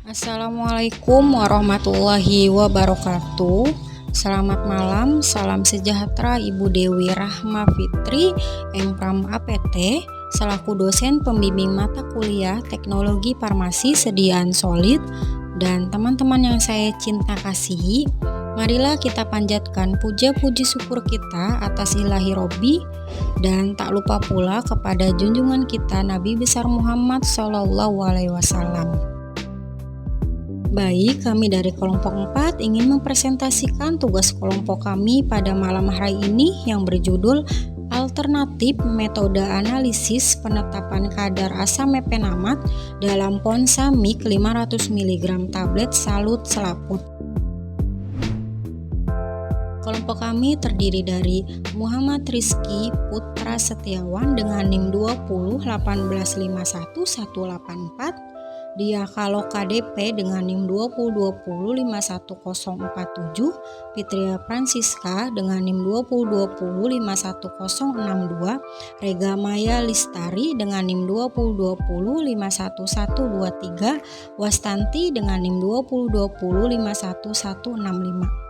Assalamualaikum warahmatullahi wabarakatuh. Selamat malam, salam sejahtera Ibu Dewi Rahma Fitri, Empram APT, selaku dosen pembimbing mata kuliah Teknologi Farmasi Sediaan Solid, dan teman-teman yang saya cinta kasihi. Marilah kita panjatkan puja-puji syukur kita atas ilahi Robbi, dan tak lupa pula kepada junjungan kita Nabi besar Muhammad SAW. Baik, kami dari kelompok 4 ingin mempresentasikan tugas kelompok kami pada malam hari ini yang berjudul Alternatif Metode Analisis Penetapan Kadar Asam Mefenamat dalam Ponsamik 500 mg tablet salut selaput. Kelompok kami terdiri dari Muhammad Rizky Putra Setiawan dengan NIM 2018511184, Dia Kaloka DP dengan NIM 2020-51047, Fitria Francisca dengan NIM 2020-51062, Rega Maya Listari dengan NIM 2020-51123, Wastanti dengan NIM 2020-51165.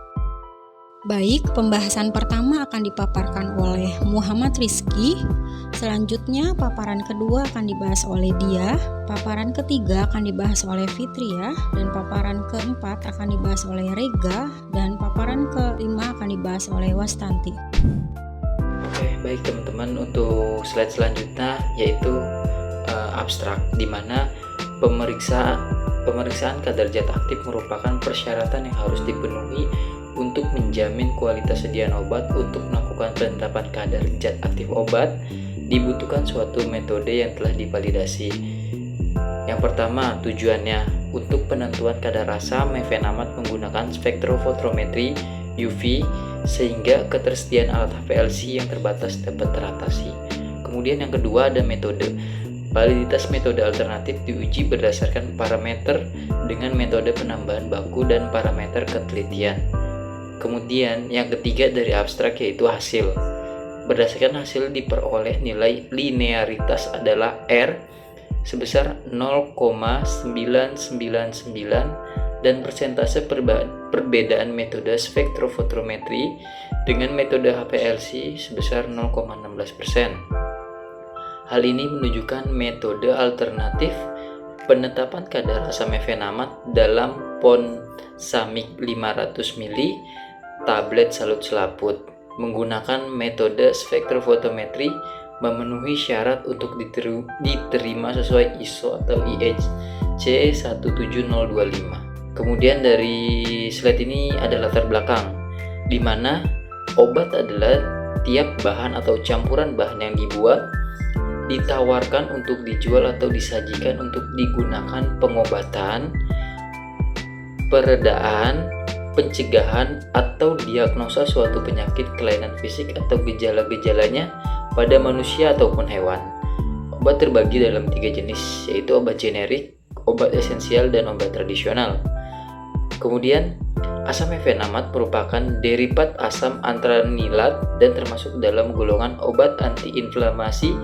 Baik, pembahasan pertama akan dipaparkan oleh Muhammad Rizky. Selanjutnya paparan kedua akan dibahas oleh Dia, paparan ketiga akan dibahas oleh Fitria, dan paparan keempat akan dibahas oleh Rega, dan paparan kelima akan dibahas oleh Wastanti. Oke, baik teman-teman, untuk slide selanjutnya yaitu abstrak, di mana pemeriksaan kadar zat aktif merupakan persyaratan yang harus dipenuhi untuk menjamin kualitas sediaan obat. Untuk melakukan penetapan kadar zat aktif obat dibutuhkan suatu metode yang telah divalidasi. Yang pertama, tujuannya untuk penentuan kadar asam mefenamat menggunakan spektrofotometri UV sehingga ketersediaan alat HPLC yang terbatas dapat teratasi. Kemudian yang kedua ada metode. Validitas metode alternatif diuji berdasarkan parameter dengan metode penambahan baku dan parameter ketelitian. Kemudian yang ketiga dari abstrak yaitu hasil. Berdasarkan hasil diperoleh nilai linearitas adalah R sebesar 0,999 dan persentase perbedaan metode spektrofotometri dengan metode HPLC sebesar 0,16%. Hal ini menunjukkan metode alternatif penetapan kadar asam mefenamat dalam Ponsamik 500 ml tablet salut selaput menggunakan metode spektrofotometri memenuhi syarat untuk diterima sesuai ISO atau IEC 17025. Kemudian dari slide ini ada latar belakang, di mana obat adalah tiap bahan atau campuran bahan yang dibuat, ditawarkan untuk dijual atau disajikan untuk digunakan pengobatan, peredaan, pencegahan atau diagnosa suatu penyakit kelainan fisik atau gejala-gejalanya pada manusia ataupun hewan. Obat terbagi dalam 3 jenis, yaitu obat generik, obat esensial, dan obat tradisional. Kemudian, asam mefenamat merupakan derivat asam antranilat dan termasuk dalam golongan obat antiinflamasi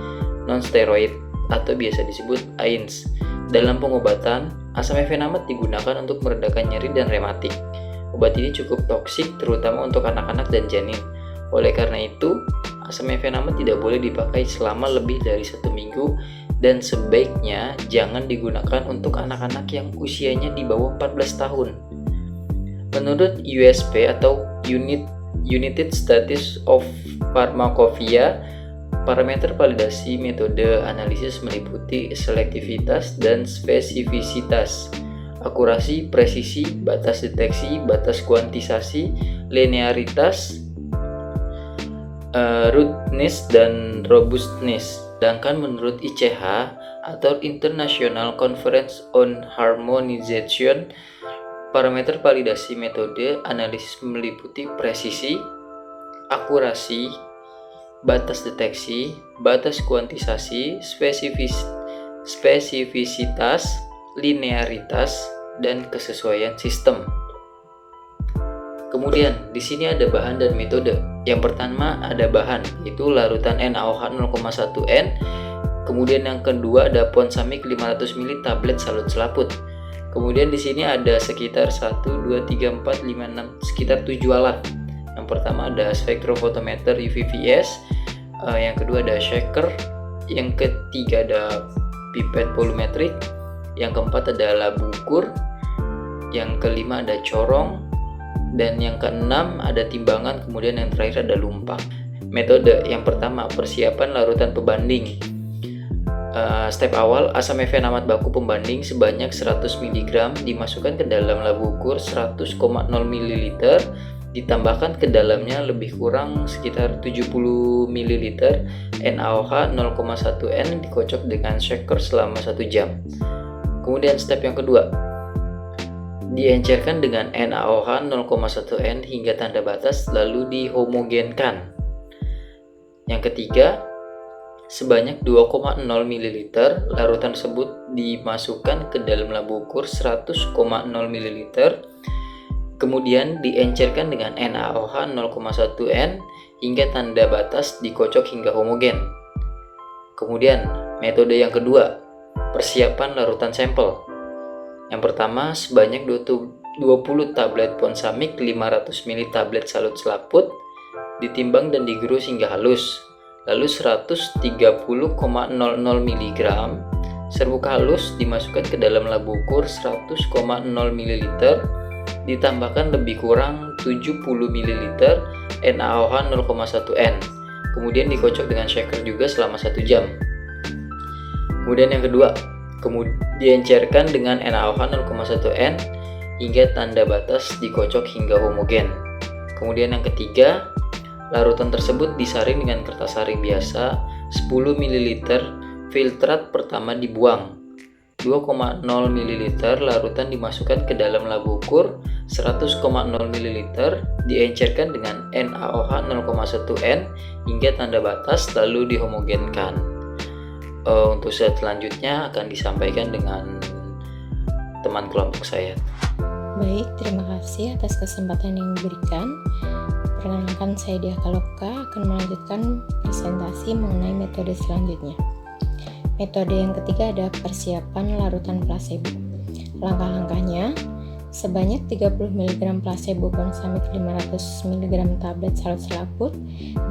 non-steroid atau biasa disebut AINS. Dalam pengobatan, asam mefenamat digunakan untuk meredakan nyeri dan rematik. Obat ini cukup toksik terutama untuk anak-anak dan janin. Oleh karena itu, asam mefenamat tidak boleh dipakai selama lebih dari 1 minggu dan sebaiknya jangan digunakan untuk anak-anak yang usianya di bawah 14 tahun. Menurut USP atau United States of Pharmacopoeia, parameter validasi metode analisis meliputi selektivitas dan spesifisitas, akurasi, presisi, batas deteksi, batas kuantisasi, linearitas, rootedness, dan robustness. Sedangkan menurut ICH atau International Conference on Harmonization, parameter validasi metode analisis meliputi presisi, akurasi, batas deteksi, batas kuantisasi, spesifisitas, linearitas, dan kesesuaian sistem. Kemudian di sini ada bahan dan metode. Yang pertama ada bahan, yaitu larutan NaOH 0,1 N. Kemudian yang kedua ada Ponsamik 500 ml tablet salut selaput. Kemudian di sini ada sekitar 1, 2, 3, 4, 5, 6, sekitar 7 alat. Yang pertama ada spektrofotometer UV-VS, yang kedua ada shaker, yang ketiga ada pipet volumetrik, yang keempat ada labu ukur, yang kelima ada corong, dan yang keenam ada timbangan, kemudian yang terakhir ada lumpang. Metode yang pertama, persiapan larutan pembanding. Step awal, asam efenamat baku pembanding sebanyak 100 mg dimasukkan ke dalam labu ukur 100,0 ml, ditambahkan ke dalamnya lebih kurang sekitar 70 ml NaOH 0,1 N, dikocok dengan shaker selama 1 jam. Kemudian step yang kedua, diencerkan dengan NaOH 0,1 N hingga tanda batas lalu dihomogenkan. Yang ketiga, sebanyak 2,0 ml larutan tersebut dimasukkan ke dalam labu ukur 100,0 ml, kemudian diencerkan dengan NaOH 0,1 N hingga tanda batas, dikocok hingga homogen. Kemudian metode yang kedua, persiapan larutan sampel. Yang pertama, sebanyak 20 tablet Ponsamik 500 ml tablet salut selaput ditimbang dan digerus hingga halus. Lalu 130,00 mg serbuk halus dimasukkan ke dalam labu ukur 100,0 ml, ditambahkan lebih kurang 70 ml NaOH 0,1 N, kemudian dikocok dengan shaker juga selama 1 jam. Kemudian yang kedua, diencerkan dengan NaOH 0,1 N hingga tanda batas, dikocok hingga homogen. Kemudian yang ketiga, larutan tersebut disaring dengan kertas saring biasa 10 ml, filtrat pertama dibuang. 2,0 ml larutan dimasukkan ke dalam labu ukur 100,0 ml, diencerkan dengan NaOH 0,1 N hingga tanda batas lalu dihomogenkan. Untuk selanjutnya akan disampaikan dengan teman kelompok saya. Baik, terima kasih atas kesempatan yang diberikan. Perkenalkan, saya Dia Kaloka akan melanjutkan presentasi mengenai metode selanjutnya. Metode yang ketiga ada persiapan larutan placebo. Langkah-langkahnya, sebanyak 30 mg placebo Ponsamik 500 mg tablet salut selaput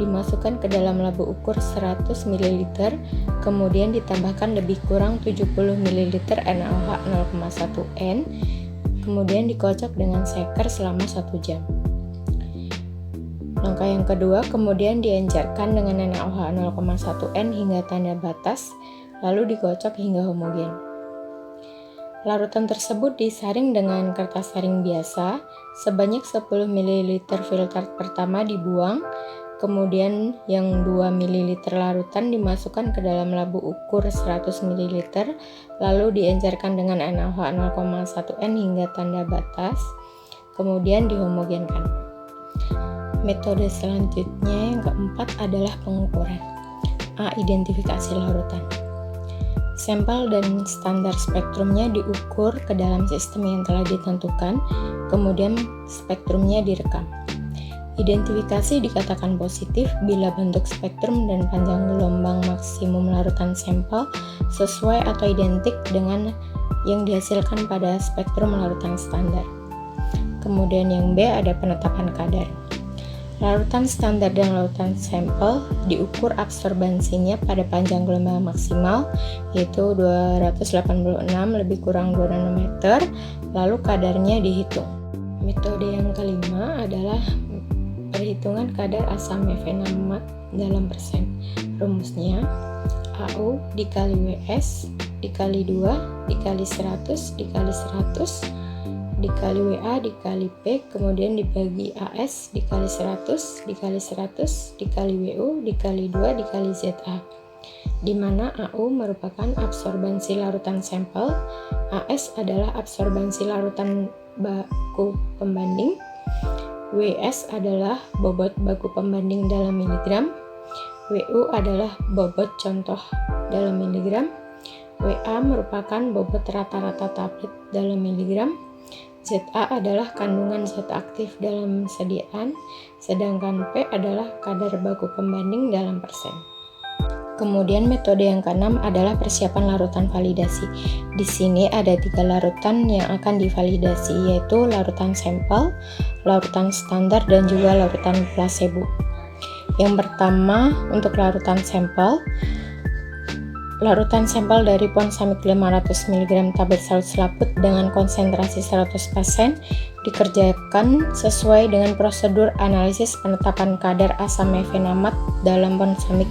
dimasukkan ke dalam labu ukur 100 ml, kemudian ditambahkan lebih kurang 70 ml NaOH 0,1 N, kemudian dikocok dengan shaker selama 1 jam. Langkah yang kedua, kemudian diencerkan dengan NaOH 0,1 N hingga tanda batas, lalu dikocok hingga homogen. Larutan tersebut disaring dengan kertas saring biasa, sebanyak 10 ml filtrat pertama dibuang, kemudian yang 2 ml larutan dimasukkan ke dalam labu ukur 100 ml, lalu diencerkan dengan NaOH 0,1 N hingga tanda batas, kemudian dihomogenkan. Metode selanjutnya yang keempat adalah pengukuran. A. Identifikasi larutan. Sampel dan standar spektrumnya diukur ke dalam sistem yang telah ditentukan, kemudian spektrumnya direkam. Identifikasi dikatakan positif bila bentuk spektrum dan panjang gelombang maksimum larutan sampel sesuai atau identik dengan yang dihasilkan pada spektrum larutan standar. Kemudian yang B ada penetapan kadar. Larutan standar dan larutan sampel diukur absorbansinya pada panjang gelombang maksimal, yaitu 286 lebih kurang 2 nanometer, lalu kadarnya dihitung. Metode yang kelima adalah perhitungan kadar asam mefenamat dalam persen. Rumusnya AU dikali WS dikali 2 dikali 100 dikali 100 dikali WA dikali P, kemudian dibagi AS dikali 100 dikali 100 dikali WU dikali 2 dikali ZA, di mana AU merupakan absorbansi larutan sampel, AS adalah absorbansi larutan baku pembanding, WS adalah bobot baku pembanding dalam miligram, WU adalah bobot contoh dalam miligram, WA merupakan bobot rata-rata tablet dalam miligram, ZA adalah kandungan zat aktif dalam sediaan, sedangkan P adalah kadar baku pembanding dalam persen. Kemudian metode yang keenam adalah persiapan larutan validasi. Di sini ada 3 larutan yang akan divalidasi, yaitu larutan sampel, larutan standar, dan juga larutan placebo. Yang pertama, untuk larutan sampel. Larutan sampel dari ponsamid 500 mg tablet salut selaput dengan konsentrasi 100% dikerjakan sesuai dengan prosedur analisis penetapan kadar asam mefenamat dalam ponsamid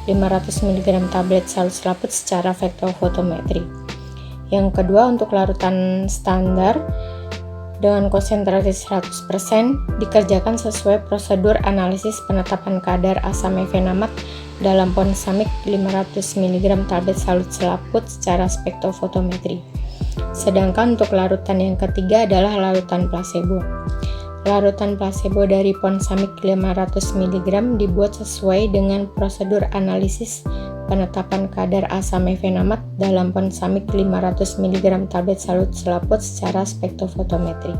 500 mg tablet salut selaput secara spektrofotometri. Yang kedua, untuk larutan standar dengan konsentrasi 100% dikerjakan sesuai prosedur analisis penetapan kadar asam mefenamat dalam ponsamid 500 mg tablet salut selaput secara spektrofotometri. Sedangkan untuk larutan yang ketiga adalah larutan placebo. Larutan placebo dari ponsamid 500 mg dibuat sesuai dengan prosedur analisis penetapan kadar asam mefenamat dalam ponsamid 500 mg tablet salut selaput secara spektrofotometri.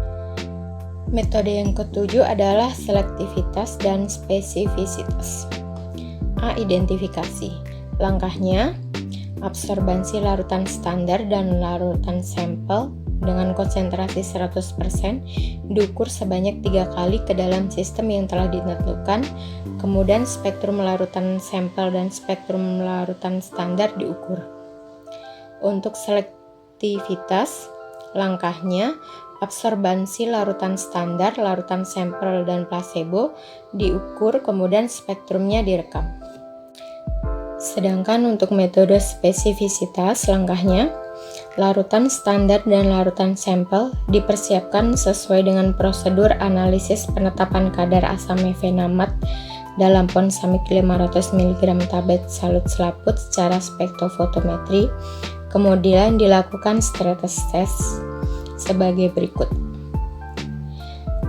Metode yang ketujuh adalah selektivitas dan spesifisitas. A. Identifikasi. Langkahnya, absorbansi larutan standar dan larutan sampel dengan konsentrasi 100% diukur sebanyak 3 kali ke dalam sistem yang telah ditentukan. Kemudian spektrum larutan sampel dan spektrum larutan standar diukur. Untuk selektivitas, langkahnya absorbansi larutan standar, larutan sampel, dan placebo diukur, kemudian spektrumnya direkam. Sedangkan untuk metode spesifisitas, langkahnya larutan standar dan larutan sampel dipersiapkan sesuai dengan prosedur analisis penetapan kadar asam mefenamat dalam ponsamid 500 mg tablet salut selaput secara spektrofotometri, kemudian dilakukan stress test sebagai berikut.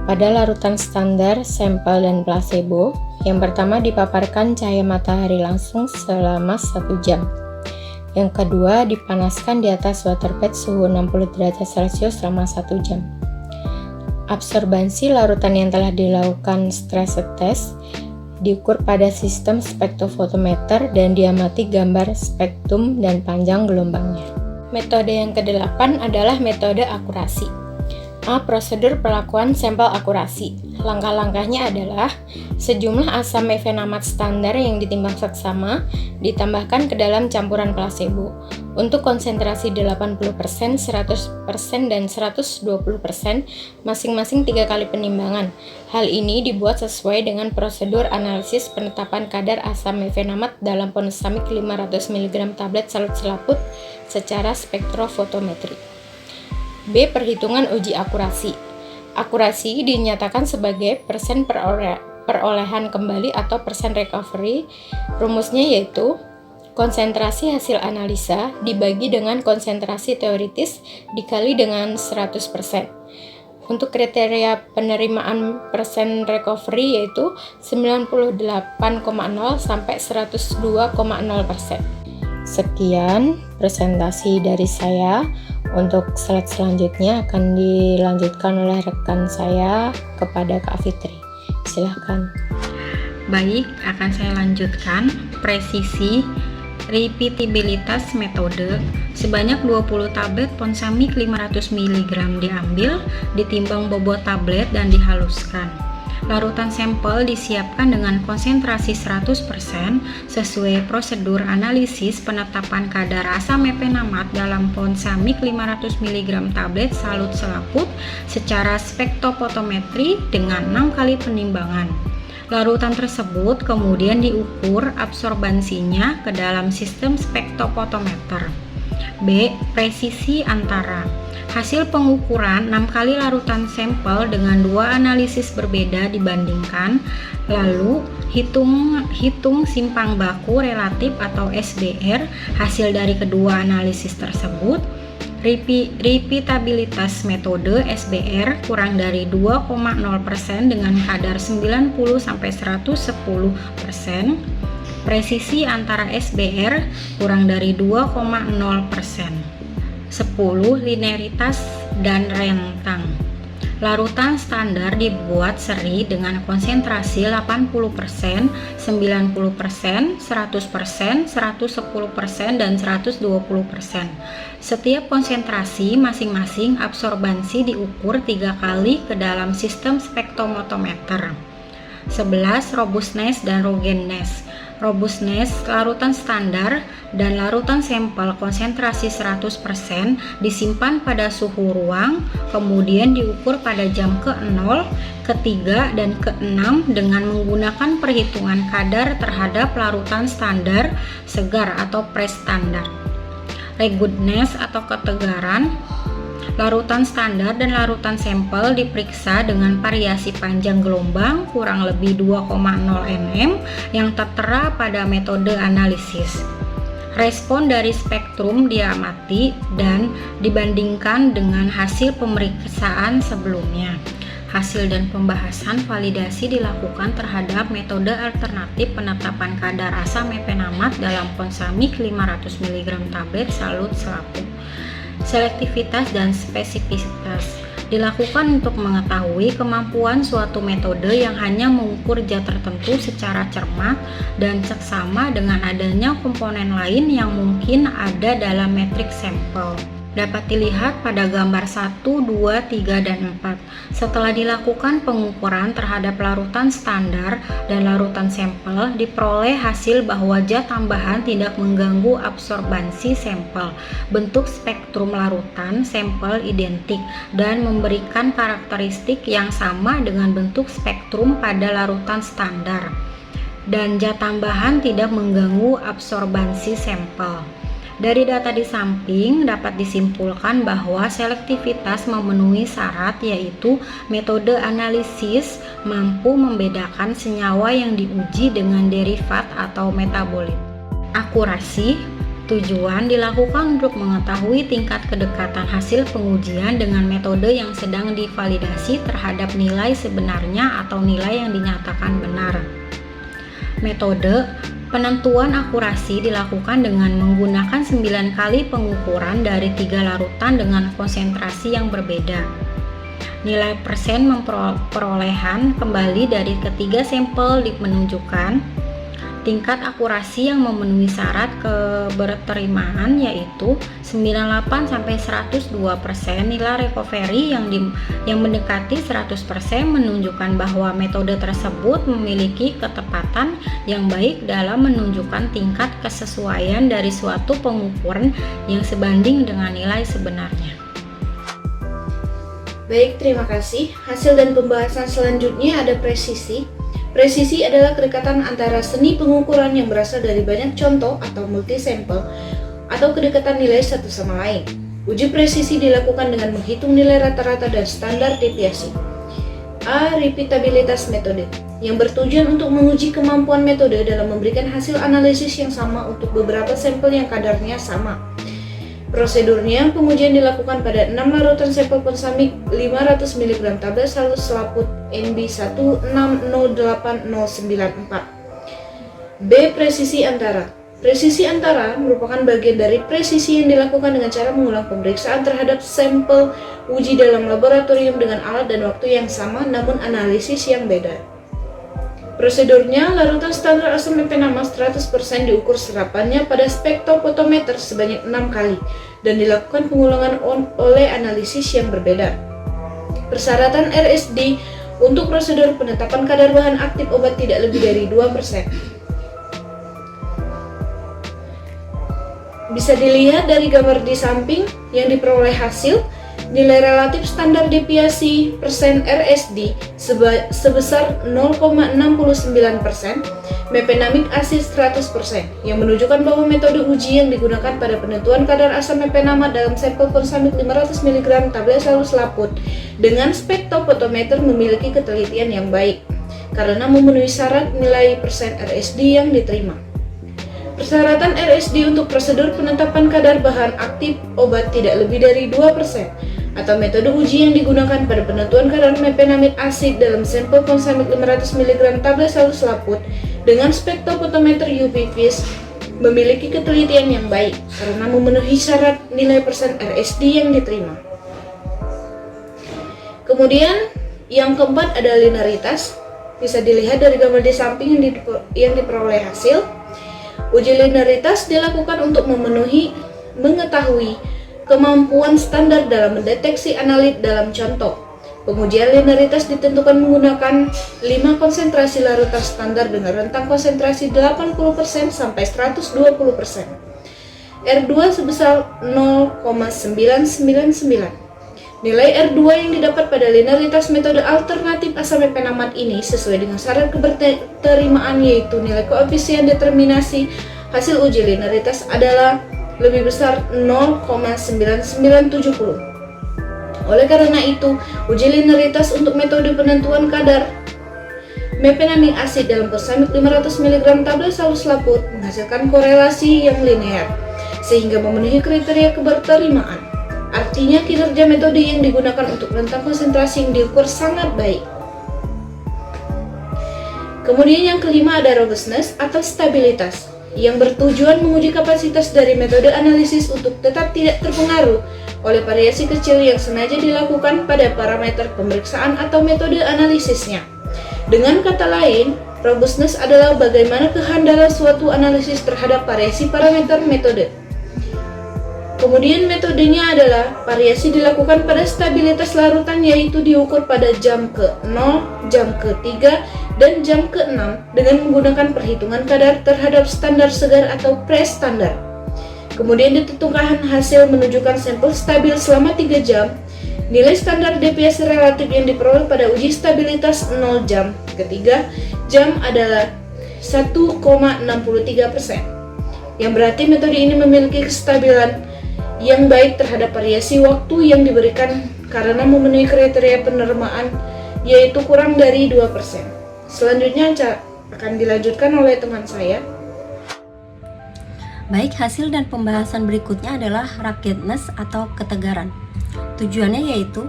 Pada larutan standar, sampel, dan placebo, yang pertama dipaparkan cahaya matahari langsung selama 1 jam. Yang kedua dipanaskan di atas water bed suhu 60 derajat Celcius selama 1 jam. Absorbansi larutan yang telah dilakukan stress test diukur pada sistem spektrofotometer dan diamati gambar spektrum dan panjang gelombangnya. Metode yang kedelapan adalah metode akurasi. A. Prosedur pelakuan sampel akurasi. Langkah-langkahnya adalah sejumlah asam mefenamat standar yang ditimbang seksama ditambahkan ke dalam campuran placebo. Untuk konsentrasi 80%, 100%, dan 120% masing-masing 3 kali penimbangan. Hal ini dibuat sesuai dengan prosedur analisis penetapan kadar asam mefenamat dalam ponsamid 500 mg tablet salut selaput secara spektrofotometri. B. Perhitungan uji akurasi. Akurasi dinyatakan sebagai persen perolehan kembali atau persen recovery. Rumusnya yaitu konsentrasi hasil analisa dibagi dengan konsentrasi teoritis dikali dengan 100%. Untuk kriteria penerimaan persen recovery yaitu 98,0 sampai 102,0%. Sekian presentasi dari saya. Untuk slide selanjutnya akan dilanjutkan oleh rekan saya kepada Kak Fitri. Silahkan. Baik, akan saya lanjutkan presisi repeatabilitas metode. Sebanyak 20 tablet ponsamid 500 mg diambil, ditimbang bobot tablet dan dihaluskan. Larutan sampel disiapkan dengan konsentrasi 100% sesuai prosedur analisis penetapan kadar asam mefenamat dalam ponsamid 500 mg tablet salut selaput secara spektrofotometri dengan 6 kali penimbangan. Larutan tersebut kemudian diukur absorbansinya ke dalam sistem spektrofotometer. B. Presisi antara. Hasil pengukuran 6 kali larutan sampel dengan 2 analisis berbeda dibandingkan, lalu hitung simpang baku relatif atau SBR hasil dari kedua analisis tersebut. Repeatabilitas metode SBR kurang dari 2,0% dengan kadar 90-110%. Presisi antara SBR kurang dari 2,0%. 10. Linearitas dan rentang. Larutan standar dibuat seri dengan konsentrasi 80%, 90%, 100%, 110%, dan 120%. Setiap konsentrasi masing-masing absorbansi diukur 3 kali ke dalam sistem spektrometer. 11. Robustness dan ruggedness. Robustness, larutan standar dan larutan sampel konsentrasi 100% disimpan pada suhu ruang, kemudian diukur pada jam ke-0, ke-3, dan ke-6 dengan menggunakan perhitungan kadar terhadap larutan standar, segar atau pre-standar. Ruggedness atau ketegaran. Larutan standar dan larutan sampel diperiksa dengan variasi panjang gelombang kurang lebih 2,0 nm yang tertera pada metode analisis. Respon dari spektrum diamati dan dibandingkan dengan hasil pemeriksaan sebelumnya. Hasil dan pembahasan validasi dilakukan terhadap metode alternatif penetapan kadar asam mefenamat dalam konsamik 500 mg tablet salut selaput. Selektivitas dan spesifisitas dilakukan untuk mengetahui kemampuan suatu metode yang hanya mengukur zat tertentu secara cermat dan seksama dengan adanya komponen lain yang mungkin ada dalam matriks sampel. Dapat dilihat pada gambar 1, 2, 3, dan 4. Setelah dilakukan pengukuran terhadap larutan standar dan larutan sampel, diperoleh hasil bahwa zat tambahan tidak mengganggu absorbansi sampel. Bentuk spektrum larutan sampel identik dan memberikan karakteristik yang sama dengan bentuk spektrum pada larutan standar. Dan zat tambahan tidak mengganggu absorbansi sampel. Dari data di samping dapat disimpulkan bahwa selektivitas memenuhi syarat, yaitu metode analisis mampu membedakan senyawa yang diuji dengan derivat atau metabolit. Akurasi tujuan dilakukan untuk mengetahui tingkat kedekatan hasil pengujian dengan metode yang sedang divalidasi terhadap nilai sebenarnya atau nilai yang dinyatakan benar. Metode penentuan akurasi dilakukan dengan menggunakan 9 kali pengukuran dari 3 larutan dengan konsentrasi yang berbeda. Nilai persen perolehan kembali dari ketiga sampel menunjukkan tingkat akurasi yang memenuhi syarat keberterimaan, yaitu 98-102%. Nilai recovery yang mendekati 100% menunjukkan bahwa metode tersebut memiliki ketepatan yang baik dalam menunjukkan tingkat kesesuaian dari suatu pengukuran yang sebanding dengan nilai sebenarnya. Baik, terima kasih. Hasil dan pembahasan selanjutnya ada presisi. Presisi adalah kedekatan antara seni pengukuran yang berasal dari banyak contoh atau multi-sampel atau kedekatan nilai satu sama lain. Uji presisi dilakukan dengan menghitung nilai rata-rata dan standar deviasi. A. Repeatabilitas metode, yang bertujuan untuk menguji kemampuan metode dalam memberikan hasil analisis yang sama untuk beberapa sampel yang kadarnya sama. Prosedurnya, pengujian dilakukan pada 6 larutan sampel konsamik 500 mg tablet salut selaput NB1608094. B. Presisi antara. Presisi antara merupakan bagian dari presisi yang dilakukan dengan cara mengulang pemeriksaan terhadap sampel uji dalam laboratorium dengan alat dan waktu yang sama namun analisis yang beda. Prosedurnya, larutan standar asam mefenamat 100% diukur serapannya pada spektrofotometer sebanyak 6 kali dan dilakukan pengulangan oleh analisis yang berbeda. Persyaratan RSD untuk prosedur penetapan kadar bahan aktif obat tidak lebih dari 2%. Bisa dilihat dari gambar di samping yang diperoleh hasil. Nilai relatif standar deviasi persen RSD sebesar 0,69%, mefenamik asid 100%, yang menunjukkan bahwa metode uji yang digunakan pada penentuan kadar asam mefenamat dalam sampel konsamik 500 mg tablet salut selaput dengan spektrofotometer memiliki ketelitian yang baik karena memenuhi syarat nilai persen RSD yang diterima. Persyaratan RSD untuk prosedur penetapan kadar bahan aktif obat tidak lebih dari 2%, atau metode uji yang digunakan pada penentuan kadar mefenamid asid dalam sampel konsamik 500 mg tablet salut selaput dengan spektrofotometer UV-Vis memiliki ketelitian yang baik karena memenuhi syarat nilai persen RSD yang diterima. Kemudian yang keempat ada linearitas. Bisa dilihat dari gambar di samping yang diperoleh hasil. Uji linearitas dilakukan untuk mengetahui kemampuan standar dalam mendeteksi analit dalam contoh. Pengujian linearitas ditentukan menggunakan 5 konsentrasi larutan standar dengan rentang konsentrasi 80% sampai 120%. R2 sebesar 0,999. Nilai R2 yang didapat pada linearitas metode alternatif asam mefenamat ini sesuai dengan syarat keberterimaan, yaitu nilai koefisien determinasi hasil uji linearitas adalah lebih besar 0,9970. Oleh karena itu, uji linearitas untuk metode penentuan kadar mefenamik asid dalam persamik 500 mg tablet salut selaput menghasilkan korelasi yang linear sehingga memenuhi kriteria keberterimaan. Artinya kinerja metode yang digunakan untuk rentang konsentrasi yang diukur sangat baik. Kemudian yang kelima ada robustness atau stabilitas, yang bertujuan menguji kapasitas dari metode analisis untuk tetap tidak terpengaruh oleh variasi kecil yang sengaja dilakukan pada parameter pemeriksaan atau metode analisisnya. Dengan kata lain, robustness adalah bagaimana kehandalan suatu analisis terhadap variasi parameter metode. Kemudian metodenya adalah variasi dilakukan pada stabilitas larutan, yaitu diukur pada jam ke-0, jam ke-3, dan jam ke-6 dengan menggunakan perhitungan kadar terhadap standar segar atau pre-standar. Kemudian ditentukan hasil menunjukkan sampel stabil selama 3 jam. Nilai standar deviasi relatif yang diperoleh pada uji stabilitas 0 jam ke-3 jam adalah 1,63%. Yang berarti metode ini memiliki kestabilan yang baik terhadap variasi waktu yang diberikan karena memenuhi kriteria penerimaan, yaitu kurang dari 2%. Selanjutnya akan dilanjutkan oleh teman saya. Baik, hasil dan pembahasan berikutnya adalah ruggedness atau ketegaran. Tujuannya yaitu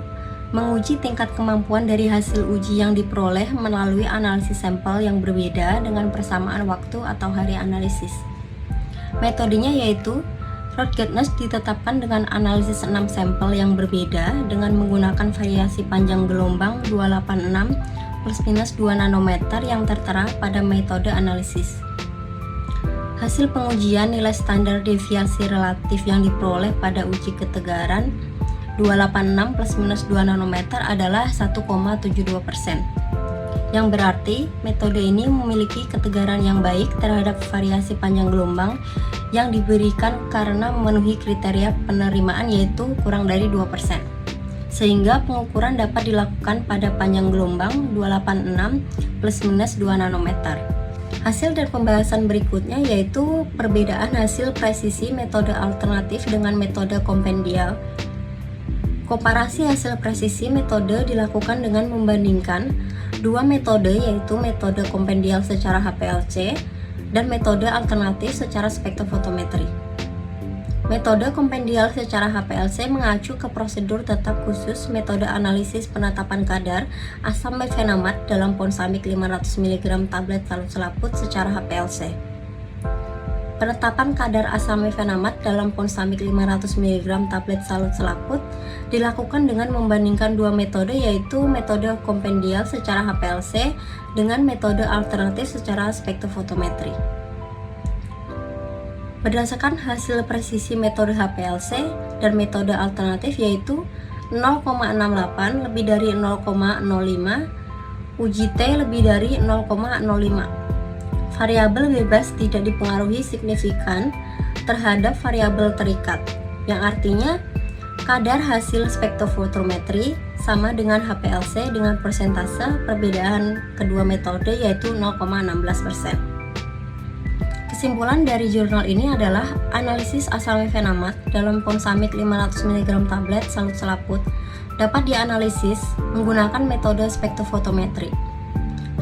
menguji tingkat kemampuan dari hasil uji yang diperoleh melalui analisis sampel yang berbeda dengan persamaan waktu atau hari analisis. Metodenya yaitu ruggedness ditetapkan dengan analisis 6 sampel yang berbeda dengan menggunakan variasi panjang gelombang 286 plus minus 2 nanometer yang tertera pada metode analisis. Hasil pengujian nilai standar deviasi relatif yang diperoleh pada uji ketegaran 286 plus minus 2 nanometer adalah 1,72%. Yang berarti metode ini memiliki ketegaran yang baik terhadap variasi panjang gelombang yang diberikan karena memenuhi kriteria penerimaan, yaitu kurang dari 2%. Sehingga pengukuran dapat dilakukan pada panjang gelombang 286 plus minus 2 nanometer. Hasil dan pembahasan berikutnya yaitu perbedaan hasil presisi metode alternatif dengan metode kompendial. Komparasi hasil presisi metode dilakukan dengan membandingkan dua metode, yaitu metode kompendial secara HPLC dan metode alternatif secara spektrofotometri. Metode kompendial secara HPLC mengacu ke prosedur tetap khusus metode analisis penetapan kadar asam mefenamat dalam ponsamik 500 mg tablet salut selaput secara HPLC. Penetapan kadar asam mefenamat dalam ponsamik 500 mg tablet salut selaput dilakukan dengan membandingkan dua metode, yaitu metode kompendial secara HPLC dengan metode alternatif secara spektrofotometri. Berdasarkan hasil presisi metode HPLC dan metode alternatif yaitu 0,68 lebih dari 0,05, uji T lebih dari 0,05. Variabel bebas tidak dipengaruhi signifikan terhadap variabel terikat, yang artinya kadar hasil spektrofotometri sama dengan HPLC dengan persentase perbedaan kedua metode yaitu 0,16%. Kesimpulan dari jurnal ini adalah analisis asam mefenamat dalam ponsamik 500 mg tablet salut selaput dapat dianalisis menggunakan metode spektrofotometri.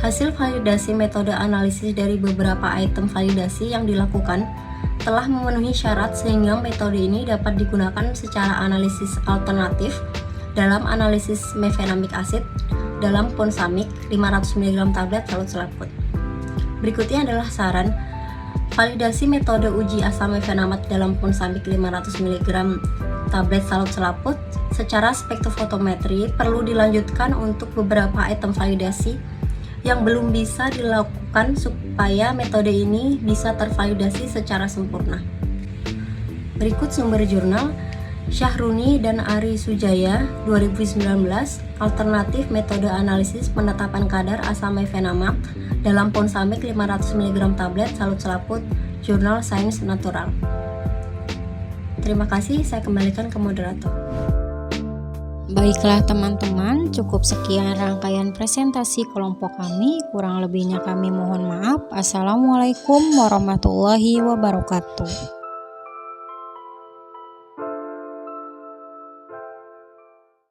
Hasil validasi metode analisis dari beberapa item validasi yang dilakukan telah memenuhi syarat sehingga metode ini dapat digunakan secara analisis alternatif dalam analisis mefenamic acid dalam ponsamik 500 mg tablet salut selaput. Berikutnya adalah saran validasi metode uji asam mefenamat dalam ponsamik 500 mg tablet salut selaput secara spektrofotometri perlu dilanjutkan untuk beberapa item validasi yang belum bisa dilakukan supaya metode ini bisa tervalidasi secara sempurna. Berikut sumber jurnal Syahruni dan Ari Sujaya 2019, alternatif metode analisis penetapan kadar asam mefenamap dalam Ponsamik 500 mg tablet salut selaput, jurnal Science Natural. Terima kasih, saya kembalikan ke moderator. Baiklah teman-teman, cukup sekian rangkaian presentasi kelompok kami. Kurang lebihnya kami mohon maaf. Assalamualaikum warahmatullahi wabarakatuh.